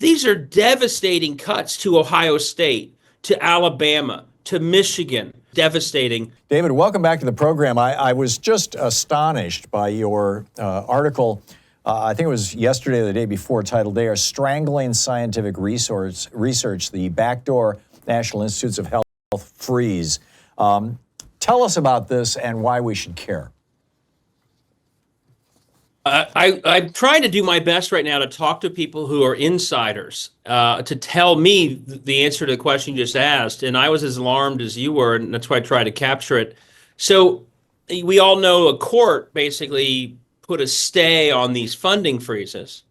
These are devastating cuts to Ohio State, to Alabama, to Michigan. Devastating. David, welcome back to the program. I was just astonished by your article. I think it was yesterday or the day before, titled "They Are Strangling Scientific Research, the Backdoor National Institutes of Health Freeze." Tell us about this and why we should care. I'm trying to do my best right now to talk to people who are insiders to tell me the answer to the question you just asked. And I was as alarmed as you were, and that's why I tried to capture it. So we all know a court basically put a stay on these funding freezes.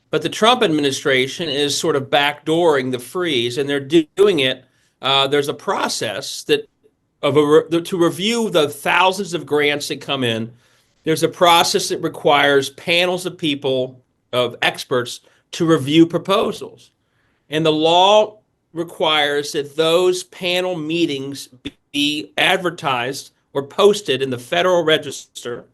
But the Trump administration is sort of backdooring the freeze, and they're doing it. There's a process that to review the thousands of grants that come in. There's a process that requires panels of people, of experts, to review proposals. And the law requires that those panel meetings be advertised or posted in the Federal Register.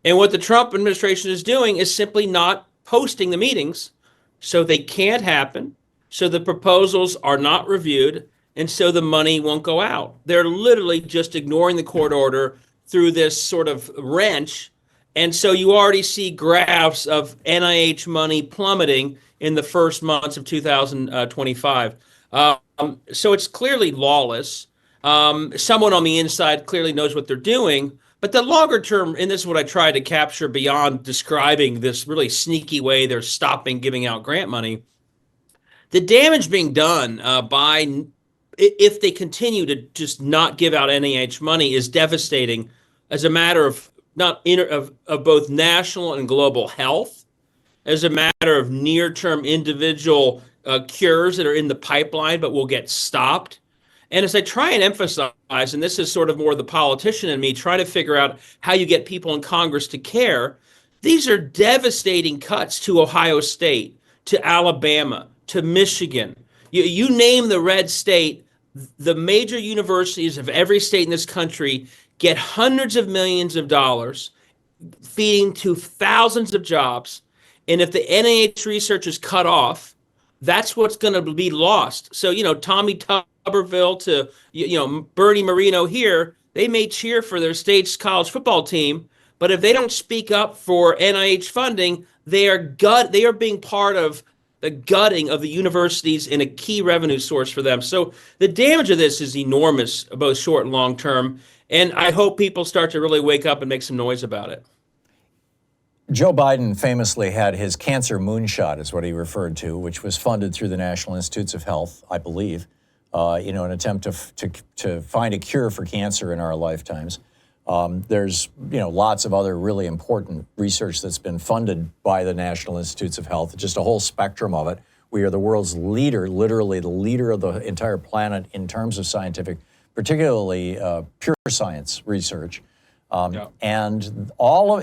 And what the Trump administration is doing is simply not posting the meetings, so they can't happen, so the proposals are not reviewed, and so the money won't go out. They're literally just ignoring the court order through this sort of wrench. And so you already see graphs of NIH money plummeting in the first months of 2025. So it's clearly lawless. Someone on the inside clearly knows what they're doing. But the longer term, and this is what I tried to capture beyond describing this really sneaky way they're stopping giving out grant money, the damage being done if they continue to just not give out NIH money is devastating as a matter of of both national and global health, as a matter of near-term individual cures that are in the pipeline but will get stopped. And as I try and emphasize, and this is sort of more the politician in me, trying to figure out how you get people in Congress to care, these are devastating cuts to Ohio State, to Alabama, to Michigan. You name the red state, the major universities of every state in this country get hundreds of millions of dollars, feeding to thousands of jobs. And if the NIH research is cut off, that's what's going to be lost. So, Tommy Tuberville to, Bernie Marino here, they may cheer for their state's college football team, but if they don't speak up for NIH funding, they are being part of the gutting of the universities in a key revenue source for them. So the damage of this is enormous, both short and long term. And I hope people start to really wake up and make some noise about it. Joe Biden famously had his cancer moonshot, is what he referred to, which was funded through the National Institutes of Health, I believe, an attempt to find a cure for cancer in our lifetimes. There's, lots of other really important research that's been funded by the National Institutes of Health, just a whole spectrum of it. We are the world's leader, literally the leader of the entire planet in terms of scientific, particularly pure science research. And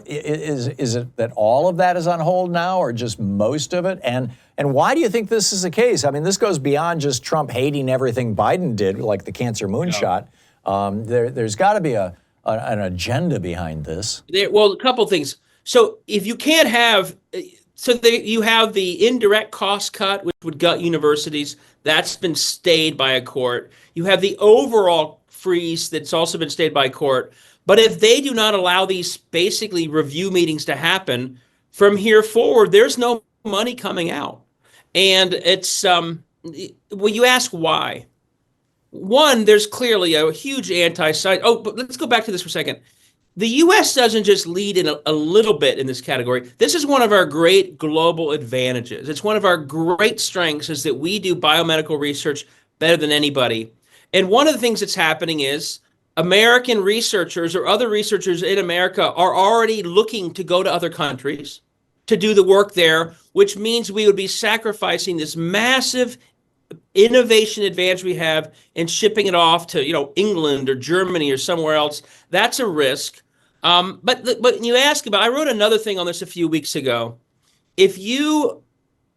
is it that all of that is on hold now, or just most of it? And why do you think this is the case? I mean, this goes beyond just Trump hating everything Biden did, like the cancer moonshot. There's got to be an agenda behind this. Well, a couple things. So if you can't have, you have the indirect cost cut, which would gut universities. That's been stayed by a court. You have the overall freeze that's also been stayed by a court. But if they do not allow these basically review meetings to happen from here forward, there's no money coming out. And it's, you ask why. One, there's clearly a huge anti-science. Oh, but let's go back to this for a second. The U.S. doesn't just lead in a little bit in this category. This is one of our great global advantages. It's one of our great strengths is that we do biomedical research better than anybody. And one of the things that's happening is American researchers or other researchers in America are already looking to go to other countries to do the work there, which means we would be sacrificing this massive innovation advantage we have and shipping it off to, England or Germany or somewhere else. That's a risk. But you ask about, I wrote another thing on this a few weeks ago. If you've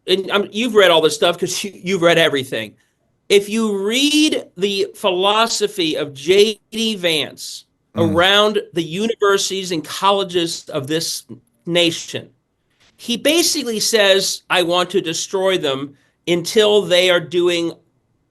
read all this stuff because you've read everything. If you read the philosophy of J.D. Vance around the universities and colleges of this nation, He basically says, I want to destroy them until they are doing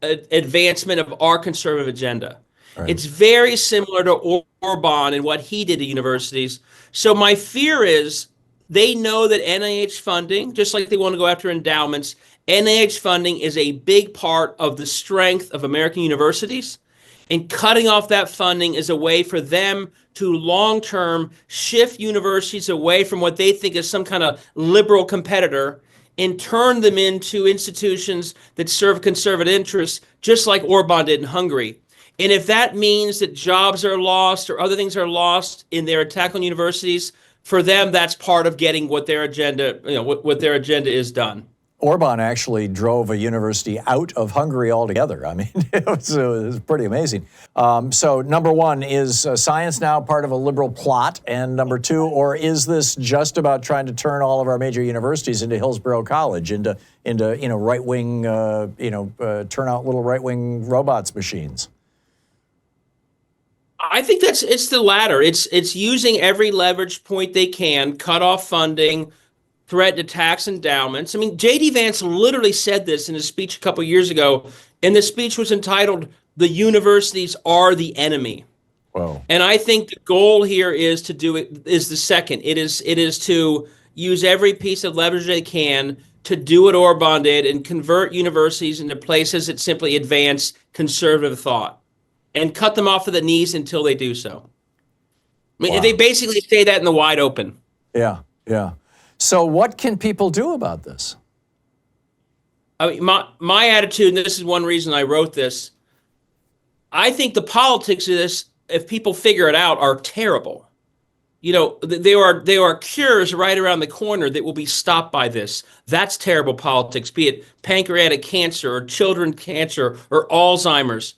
advancement of our conservative agenda. Right. It's very similar to Orban and what he did to universities. So my fear is they know that NIH funding, just like they want to go after endowments, NIH funding is a big part of the strength of American universities. And cutting off that funding is a way for them to long-term shift universities away from what they think is some kind of liberal competitor and turn them into institutions that serve conservative interests, just like Orban did in Hungary. And if that means that jobs are lost or other things are lost in their attack on universities, for them, that's part of getting what their agenda, what their agenda is done. Orban actually drove a university out of Hungary altogether. I mean, it was pretty amazing. So number one, is science now part of a liberal plot? And number two, or is this just about trying to turn all of our major universities into Hillsborough College, into right-wing, turn out little right-wing robots machines? I think it's the latter. It's using every leverage point they can, cut off funding, threat to tax endowments. I mean, J.D. Vance literally said this in his speech a couple of years ago, and the speech was entitled, "The Universities Are the Enemy." Whoa. And I think the goal here is to do it is the second. It is to use every piece of leverage they can to do what Orban did and convert universities into places that simply advance conservative thought and cut them off at the knees until they do so. I mean, Wow. they basically say that in the wide open. Yeah, yeah. So what can people do about this? I mean, my attitude, and this is one reason I wrote this, I think the politics of this, if people figure it out, are terrible. There are cures right around the corner that will be stopped by this. That's terrible politics, be it pancreatic cancer or children's cancer or Alzheimer's.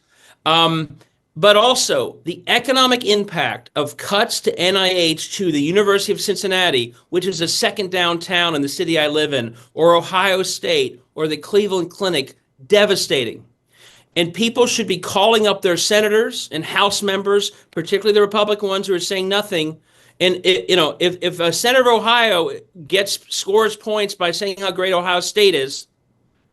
But also the economic impact of cuts to NIH to the University of Cincinnati, which is a second downtown in the city I live in, or Ohio State, or the Cleveland Clinic, devastating. And people should be calling up their senators and House members, particularly the Republican ones who are saying nothing. And if a senator of Ohio scores points by saying how great Ohio State is,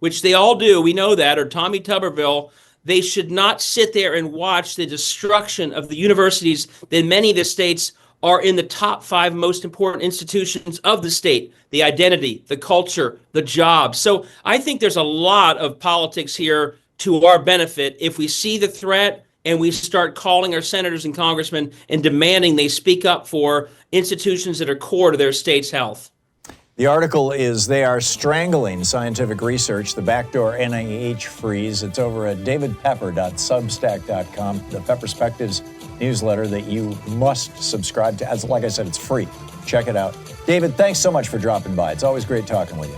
which they all do, we know that, or Tommy Tuberville, they should not sit there and watch the destruction of the universities that many of the states are in the top 5 most important institutions of the state, the identity, the culture, the jobs. So I think there's a lot of politics here to our benefit if we see the threat and we start calling our senators and congressmen and demanding they speak up for institutions that are core to their state's health. The article is "They Are Strangling Scientific Research, the Backdoor NIH Freeze." It's over at davidpepper.substack.com, the Pepperspectives newsletter that you must subscribe to. As like I said, it's free. Check it out. David, thanks so much for dropping by. It's always great talking with you.